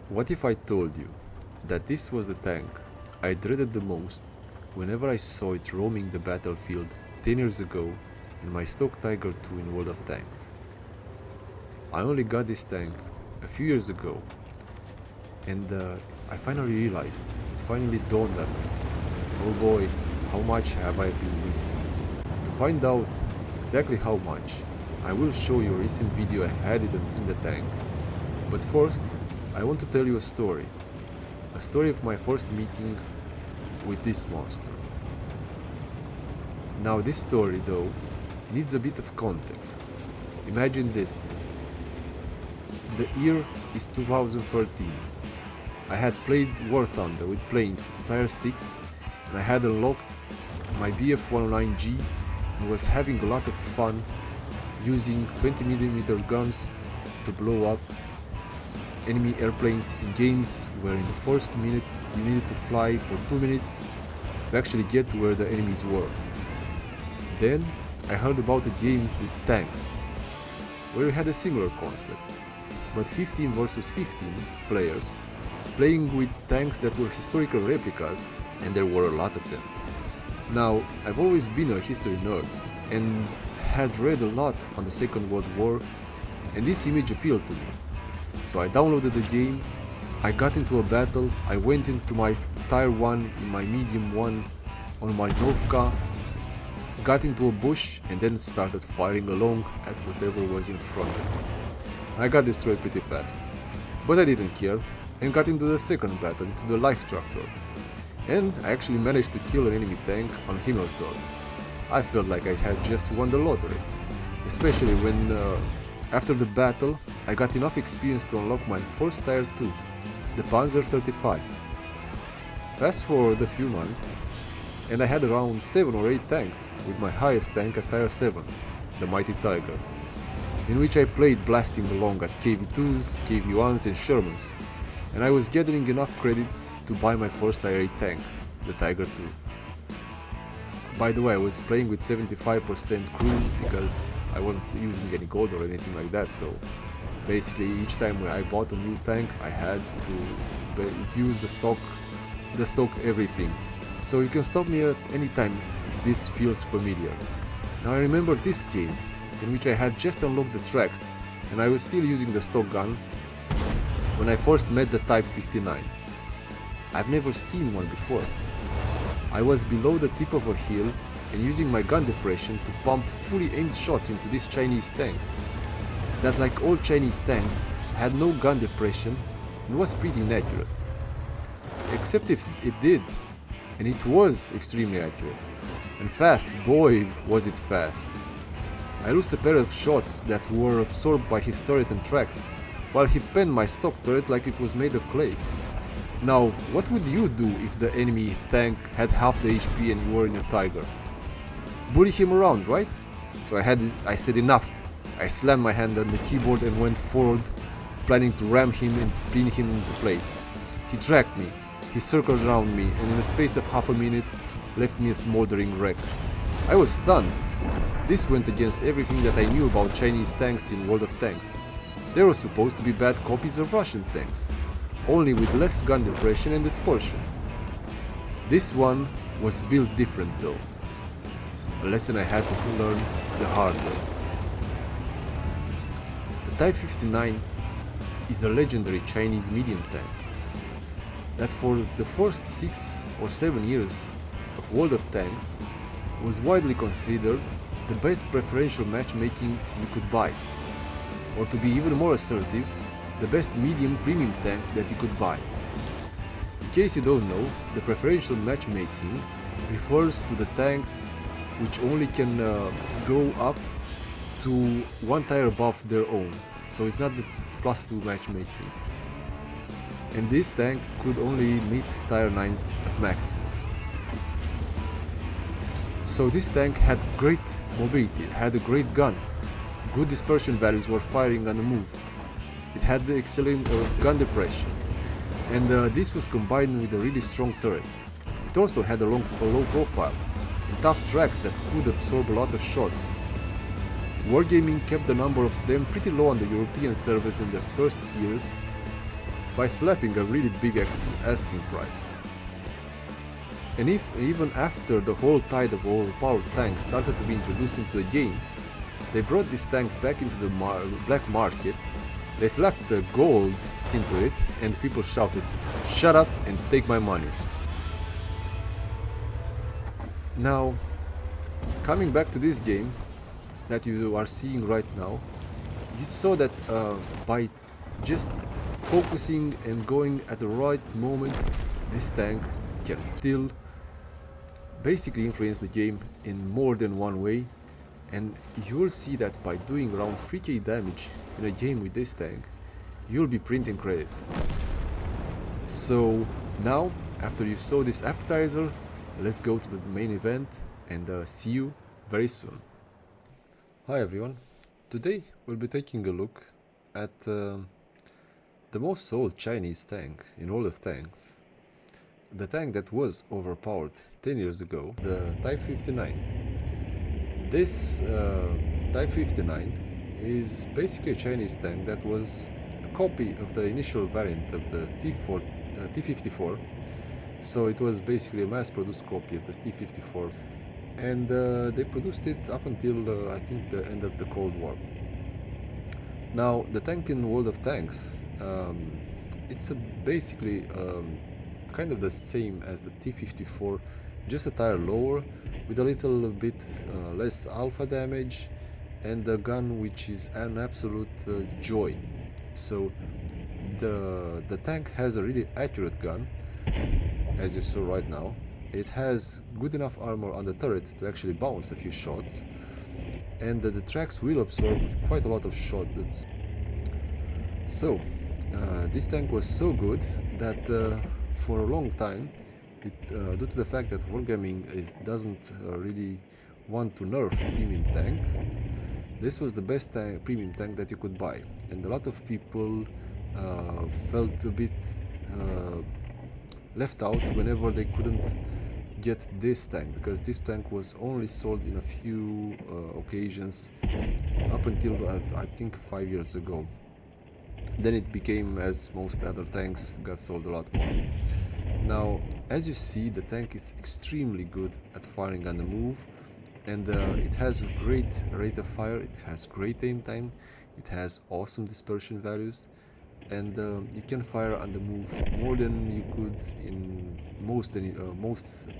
What if I told you that this was the tank I dreaded the most whenever I saw it roaming the battlefield 10 years ago in my stock Tiger 2 in World of Tanks? I only got this tank a few years ago, and I finally realized, it finally dawned on me, oh boy, how much have I been missing? To find out exactly how much, I will show you a recent video I've had it in the tank. But first, I want to tell you a story of my first meeting with this monster. Now this story, though, needs a bit of context. Imagine this. The year is 2013. I had played War Thunder with planes to tier 6, and I had unlocked my BF-109G and was having a lot of fun using 20mm guns to blow up enemy airplanes in games where in the first minute you needed to fly for 2 minutes to actually get to where the enemies were. Then I heard about a game with tanks, where we had a similar concept, but 15 versus 15 players playing with tanks that were historical replicas, and there were a lot of them. Now, I've always been a history nerd and had read a lot on the Second World War, and this image appealed to me. So I downloaded the game, I got into a battle, I went into my tier 1 in my medium 1 on my Novka, got into a bush and then started firing along at whatever was in front of me. I got destroyed pretty fast, but I didn't care and got into the second battle, into the light tractor, and I actually managed to kill an enemy tank on Himmelsdorf. I felt like I had just won the lottery, especially when after the battle I got enough experience to unlock my first tier 2, the Panzer 35. Fast forward a few months, and I had around 7 or 8 tanks, with my highest tank at tier 7, the Mighty Tiger, in which I played blasting along at KV2s, KV1s and Shermans, and I was gathering enough credits to buy my first tier 8 tank, the Tiger 2. By the way, I was playing with 75% cruise because I wasn't using any gold or anything like that, so basically each time I bought a new tank I had to use the stock everything. So you can stop me at any time if this feels familiar. Now I remember this game in which I had just unlocked the tracks and I was still using the stock gun when I first met the Type 59. I've never seen one before. I was below the tip of a hill and using my gun depression to pump fully aimed shots into this Chinese tank that, like all Chinese tanks, had no gun depression and was pretty inaccurate. Except if it did, and it was extremely accurate. And fast, boy was it fast. I lost a pair of shots that were absorbed by his turret and tracks, while he penned my stock turret like it was made of clay. Now, what would you do if the enemy tank had half the HP and you were in a Tiger? Bully him around, right? So I said enough. I slammed my hand on the keyboard and went forward, planning to ram him and pin him into place. He tracked me, he circled around me, and in the space of half a minute left me a smoldering wreck. I was stunned. This went against everything that I knew about Chinese tanks in World of Tanks. They were supposed to be bad copies of Russian tanks, only with less gun depression and dispersion. This one was built different though, a lesson I had to learn the hard way. The Type 59 is a legendary Chinese medium tank that for the first 6 or 7 years of World of Tanks was widely considered the best preferential matchmaking you could buy, or to be even more assertive, the best medium premium tank that you could buy. In case you don't know, the preferential matchmaking refers to the tanks which only can go up to 1 tier above their own, so it's not the +2 matchmaking. And this tank could only meet tier 9s at maximum. So this tank had great mobility, it had a great gun, good dispersion values were firing on the move, it had the excellent gun depression, and this was combined with a really strong turret. It also had a low profile and tough tracks that could absorb a lot of shots. Wargaming kept the number of them pretty low on the European servers in the first years, by slapping a really big asking price. And if even after the whole tide of overpowered tanks started to be introduced into the game, they brought this tank back into the black market, they slapped the gold skin to it, and people shouted, "Shut up and take my money." Now, coming back to this game that you are seeing right now, you saw that by just focusing and going at the right moment, this tank can still basically influence the game in more than one way, and you will see that by doing around 3k damage in a game with this tank, you'll be printing credits. So now, after you saw this appetizer, let's go to the main event and see you very soon. Hi everyone, today we'll be taking a look at the most sold Chinese tank in all of tanks. The tank that was overpowered 10 years ago, the Type 59. This Type 59 is basically a Chinese tank that was a copy of the initial variant of the T-54. So it was basically a mass-produced copy of the T-54, and they produced it up until I think the end of the Cold War. Now the tank in World of Tanks, it's basically kind of the same as the T-54, just a tire lower with a little bit less alpha damage and a gun which is an absolute joy. So the tank has a really accurate gun, as you saw right now. It has good enough armor on the turret to actually bounce a few shots, and the tracks will absorb quite a lot of shots. So this tank was so good that for a long time, due to the fact that Wargaming doesn't really want to nerf premium tank, this was the best premium tank that you could buy, and a lot of people felt a bit left out whenever they couldn't get this tank, because this tank was only sold in a few occasions up until I think 5 years ago. Then it became, as most other tanks, got sold a lot more. Now, as you see, the tank is extremely good at firing on the move, and it has a great rate of fire, it has great aim time, it has awesome dispersion values, and you can fire on the move more than you could in most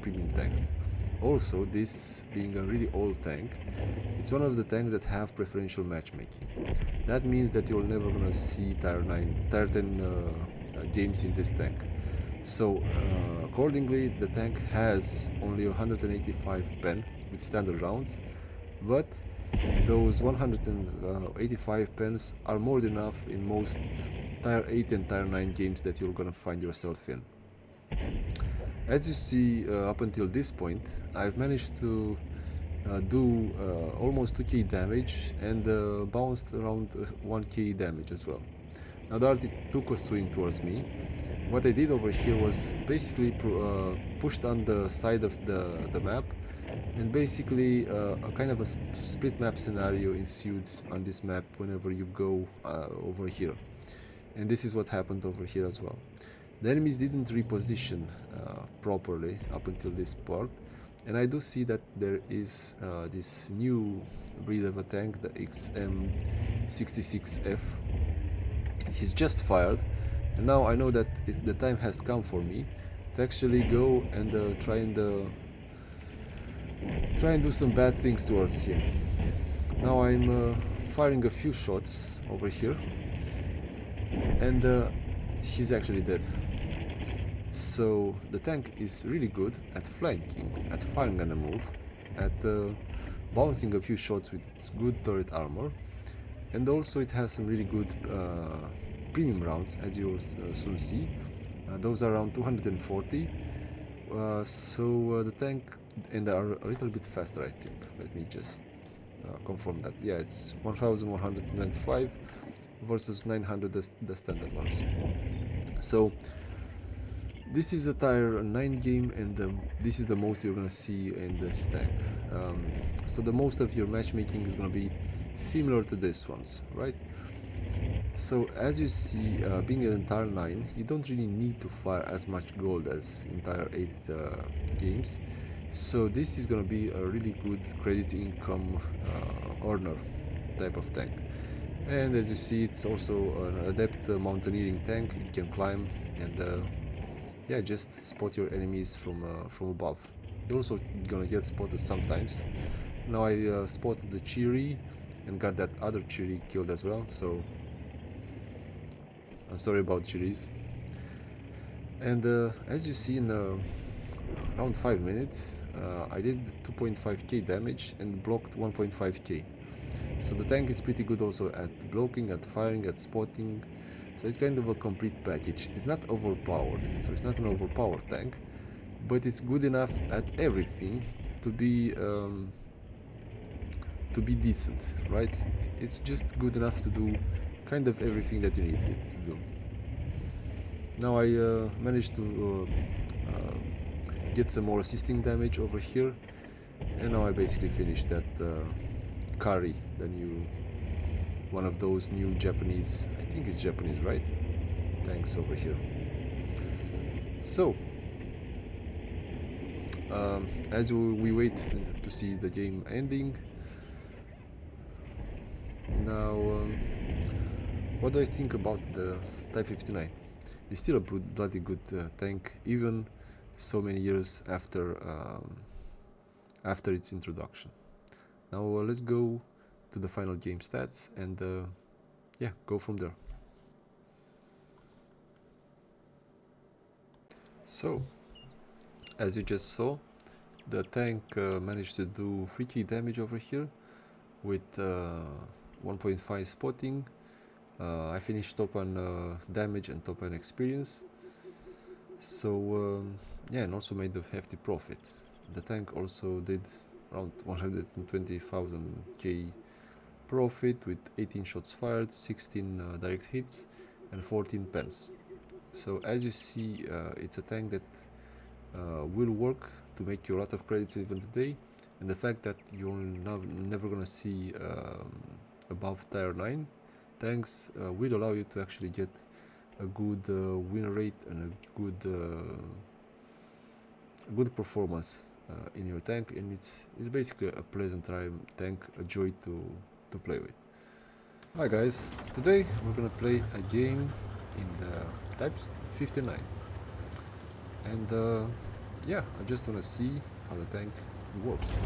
premium tanks. Also, this being a really old tank, it's one of the tanks that have preferential matchmaking. That means that you're never gonna see tier 10 games in this tank. So accordingly, the tank has only 185 pen with standard rounds, but those 185 pens are more than enough in most tier 8 and tier 9 games that you're gonna find yourself in. As you see, up until this point, I've managed to do almost 2k damage and bounced around 1k damage as well. Now the Arctic was swinging towards me. What I did over here was basically pushed on the side of the map, and basically a kind of a split map scenario ensued on this map whenever you go over here. And this is what happened over here as well. The enemies didn't reposition properly up until this part, and I do see that there is this new breed of a tank, the XM66F. He's just fired, and now I know that the time has come for me to actually go and try and do some bad things towards him. Now I'm firing a few shots over here, and he's actually dead. So the tank is really good at flanking, at firing on the move, at bouncing a few shots with its good turret armor, and also it has some really good premium rounds, as you will soon see. Those are around 240. So the tank, and they are a little bit faster, I think. Let me just confirm that. Yeah, it's 1125 versus 900 the standard ones. So this is a tier 9 game, and this is the most you're gonna see in this tank. So the most of your matchmaking is gonna be similar to this ones, right? So as you see, being an entire 9, you don't really need to fire as much gold as entire 8 games. So this is gonna be a really good credit income earner type of tank. And as you see, it's also an adept mountaineering tank. You can climb and yeah, just spot your enemies from above. You're also gonna get spotted sometimes. Now I spotted the Chiri and got that other Chiri killed as well, so I'm sorry about Chiris. And as you see in around 5 minutes, I did 2.5k damage and blocked 1.5k. So the tank is pretty good also at blocking, at firing, at spotting. So it's kind of a complete package. It's not overpowered, so it's not an overpowered tank, but it's good enough at everything to be decent, right? It's just good enough to do kind of everything that you need it to do. Now I managed to get some more assisting damage over here, and now I basically finished that Kari, the new one of those new Japanese, I think it's Japanese, right? Tanks over here. So as we wait to see the game ending, now what do I think about the Type 59? It's still a bloody good tank, even so many years after after its introduction. Now let's go to the final game stats and yeah, go from there. So, as you just saw, the tank managed to do 3k damage over here with 1.5 spotting. I finished top on damage and top on experience. So yeah, and also made a hefty profit. The tank also did around 120,000 k profit with 18 shots fired, 16 direct hits and 14 pens. So as you see, it's a tank that will work to make you a lot of credits even today, and the fact that you're never gonna see above tier 9 tanks will allow you to actually get a good win rate and a good performance in your tank, and it's basically a pleasant tank, a joy to play with. Hi guys, today we're gonna play a game in the Types 59, and yeah, I just wanna see how the tank works in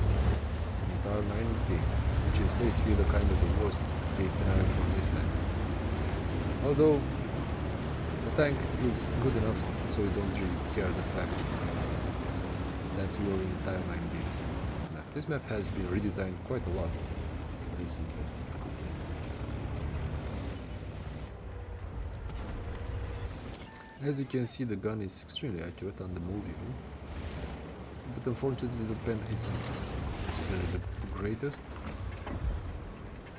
the entire 9 game, which is basically the kind of the worst case scenario for this tank. Although the tank is good enough so you don't really care the fact that you are in the entire 9 game map. This map has been redesigned quite a lot recently. As you can see, the gun is extremely accurate on the move even, but unfortunately the pen isn't the greatest.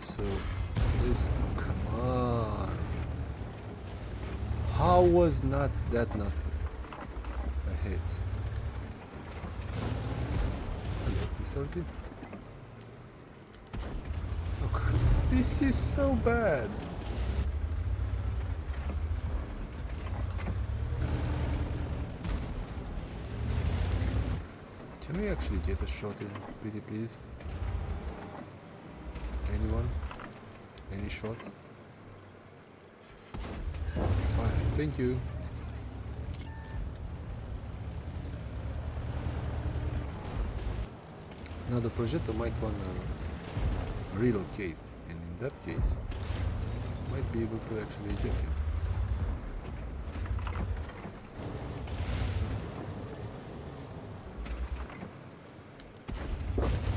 So this, oh, come on, how was not a hit? 30. Look, this is so bad. Can we actually get a shot in, pretty please? Anyone? Any shot? Fine, thank you. Now the projector might want to relocate, and in that case, might be able to actually get him.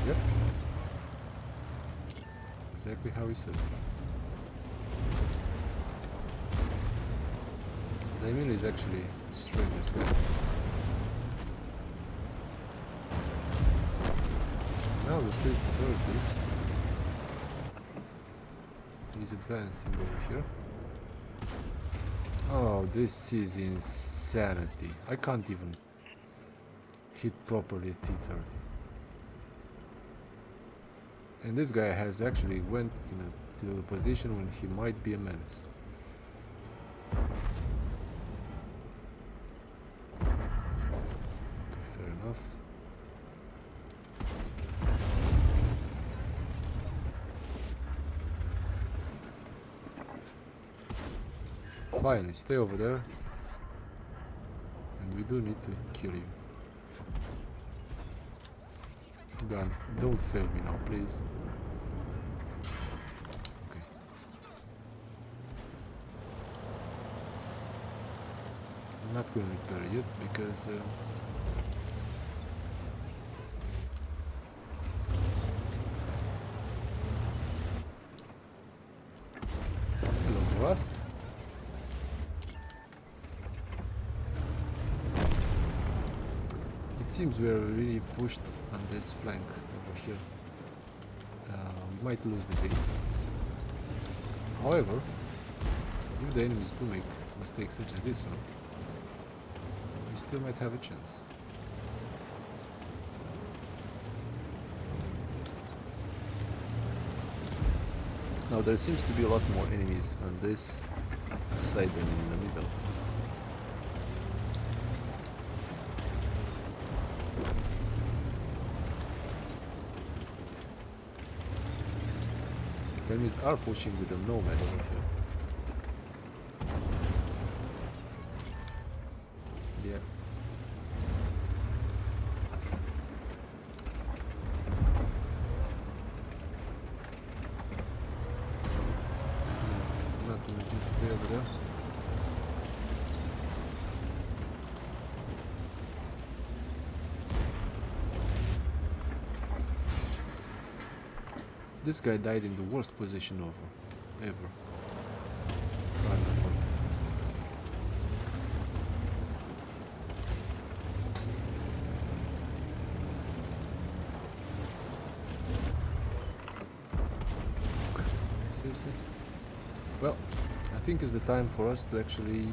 Yep. Exactly how he said. Damien is actually destroying this guy. Now the 30. He's advancing over here. Oh, this is insanity. I can't even hit properly at T30. And this guy has actually went into a position when he might be a menace. Fine, stay over there. And we do need to kill you. Gun, don't fail me now, please. Okay. I'm not going to repair it because hello, Rust. It seems we are really pushed on this flank over here. We might lose the game. However, if the enemies do make mistakes such as this one, we still might have a chance. Now there seems to be a lot more enemies on this side than in the middle. Enemies are pushing with a nomad over here. Yeah. I'm not gonna just stay over there. This guy died in the worst position ever. Seriously? Well, I think it's the time for us to actually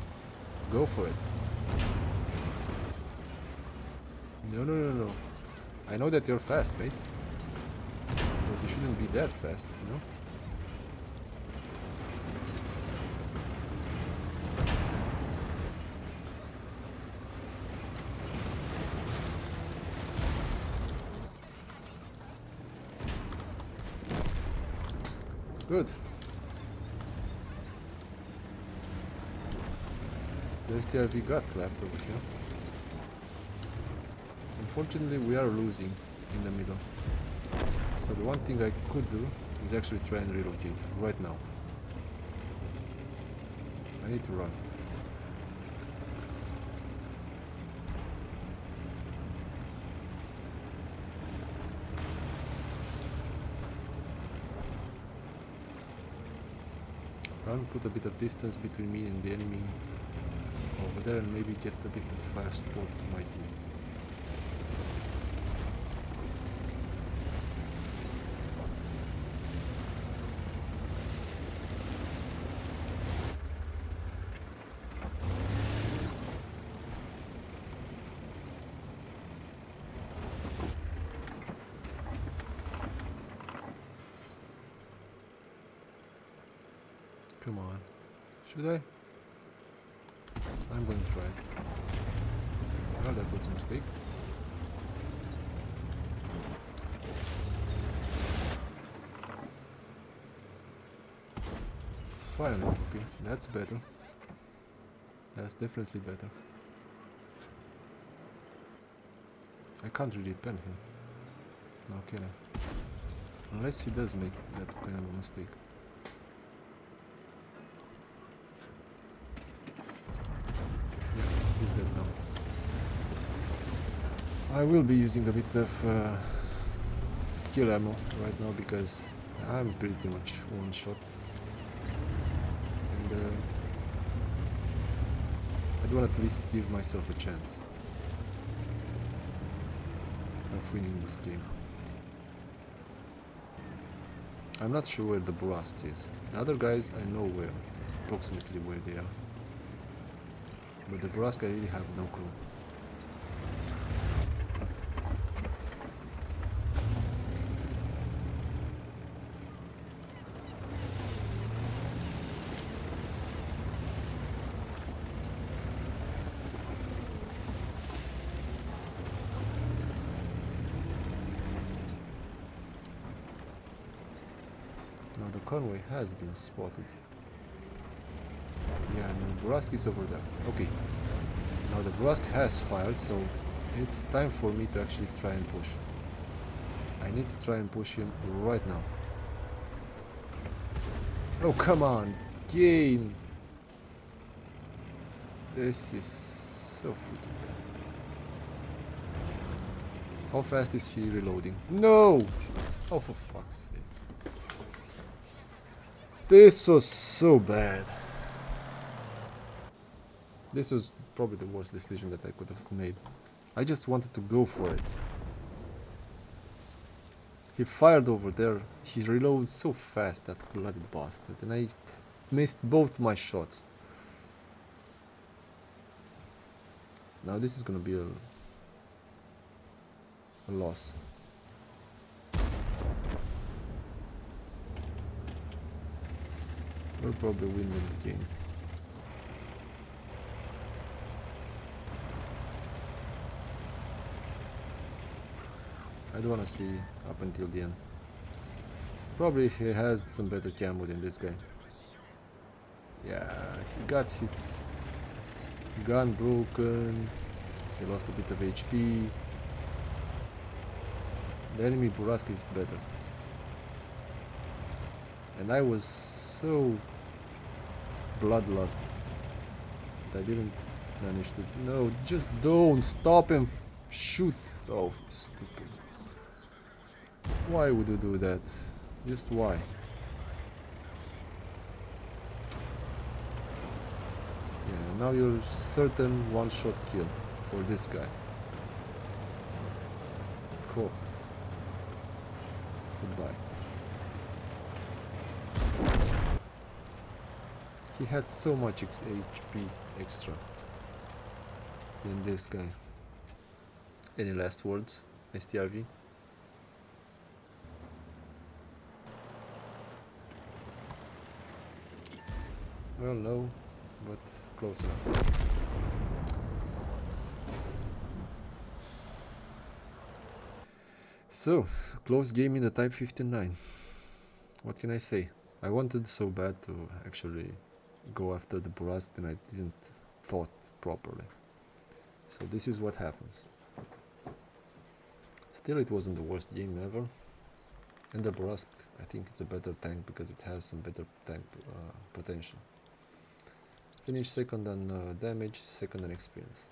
go for it. No. I know that you're fast, mate. But you shouldn't be that fast, you know? Good. The STRV got clapped over here. Unfortunately, we are losing in the middle. So the one thing I could do is actually try and relocate right now. I need to run. Run, put a bit of distance between me and the enemy over there, and maybe get a bit of fire support to my team. Come on. Should I? I'm going to try it. Well, that was a mistake. Finally, okay, that's better. That's definitely better. I can't really pen him. No, can I? Unless he does make that kind of a mistake. He's dead now. I will be using a bit of skill ammo right now because I'm pretty much one shot, and I want to at least give myself a chance of winning this game. I'm not sure where the Borast is. The other guys I know where, approximately where they are. But the Borast I really have no clue. Now the convoy has been spotted. Yeah, no, Burask is over there. Okay. Now the Burask has fired, so it's time for me to actually try and push. I need to try and push him right now. Oh, come on, game! This is so freaking bad. How fast is he reloading? No! Oh, for fuck's sake. This was so bad. This was probably the worst decision that I could have made. I just wanted to go for it. He fired over there. He reloads so fast, that bloody bastard. And I missed both my shots. Now this is gonna be a loss. We'll probably win the game. I don't wanna see up until the end. Probably he has some better camo than this guy. Yeah, he got his gun broken. He lost a bit of HP. The enemy Burask is better. And I was so bloodlust that I didn't manage to... No, just don't stop and shoot. Oh, stupid. Why would you do that? Just why? Yeah, now you're certain one-shot kill for this guy. Cool. Goodbye. He had so much HP extra than this guy. Any last words, STRV? Well, no, but close enough. So, close game in the Type 59. What can I say? I wanted so bad to actually go after the Burask and I didn't thought properly. So this is what happens. Still, it wasn't the worst game ever. And the Burask, I think it's a better tank because it has some better tank potential. Finish second on damage, second on experience.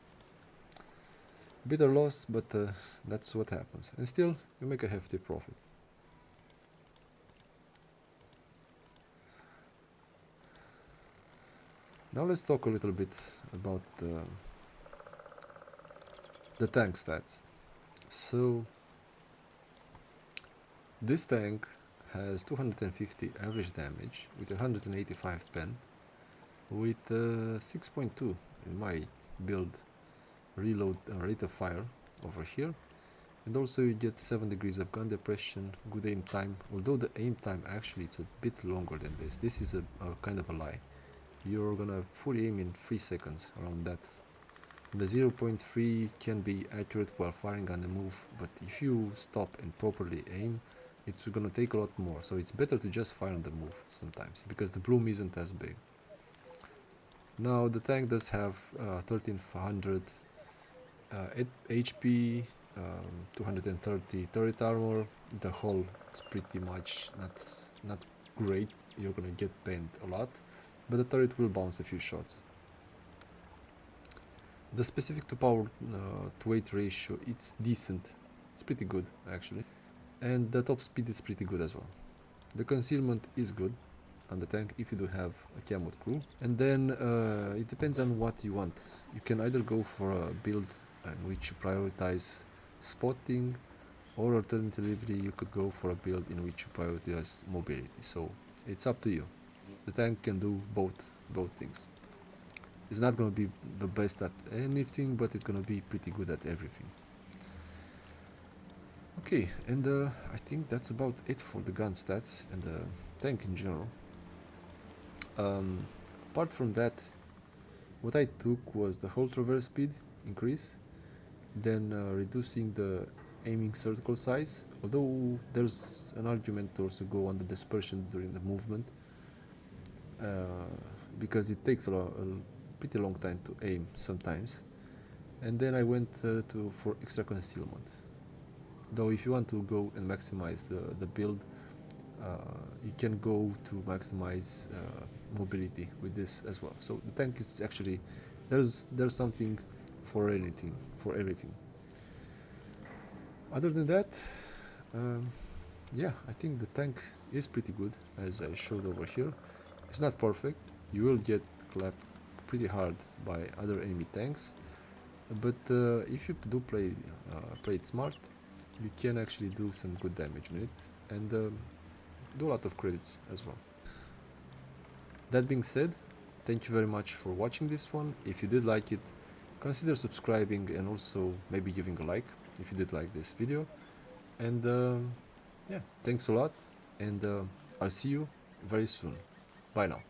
Bitter loss, but that's what happens. And still, you make a hefty profit. Now let's talk a little bit about the tank stats. So, this tank has 250 average damage with 185 pen, with 6.2 in my build reload rate of fire over here, and also you get 7 degrees of gun depression, good aim time, although the aim time actually it's a bit longer than this. This is a kind of a lie. You're gonna fully aim in 3 seconds, around that. The 0.3 can be accurate while firing on the move, but if you stop and properly aim, it's gonna take a lot more, so it's better to just fire on the move sometimes, because the bloom isn't as big. Now the tank does have 1300 HP, 230 turret armor. The hull is pretty much not great, you're gonna get banned a lot, but the turret will bounce a few shots. The specific to power to weight ratio, it's decent, it's pretty good actually, and the top speed is pretty good as well. The concealment is good on the tank if you do have a camoed crew, and then it depends on what you want. You can either go for a build in which you prioritize spotting, or alternatively you could go for a build in which you prioritize mobility. So it's up to you. The tank can do both things. It's not gonna be the best at anything, but it's gonna be pretty good at everything. Okay, and I think that's about it for the gun stats and the tank in general. Apart from that, what I took was the whole traverse speed increase, then reducing the aiming circle size, although there's an argument to also go on the dispersion during the movement, because it takes pretty long time to aim sometimes, and then I went for extra concealment. Though if you want to go and maximize the build, you can go to maximize mobility with this as well. So the tank is actually, there's something for everything. Other than that, yeah, I think the tank is pretty good, as I showed over here. It's not perfect. You will get clapped pretty hard by other enemy tanks, but if you do play it smart, you can actually do some good damage with it, and do a lot of credits as well. That being said, thank you very much for watching this one. If you did like it, consider subscribing and also maybe giving a like if you did like this video. And yeah, thanks a lot, and I'll see you very soon. Bye now.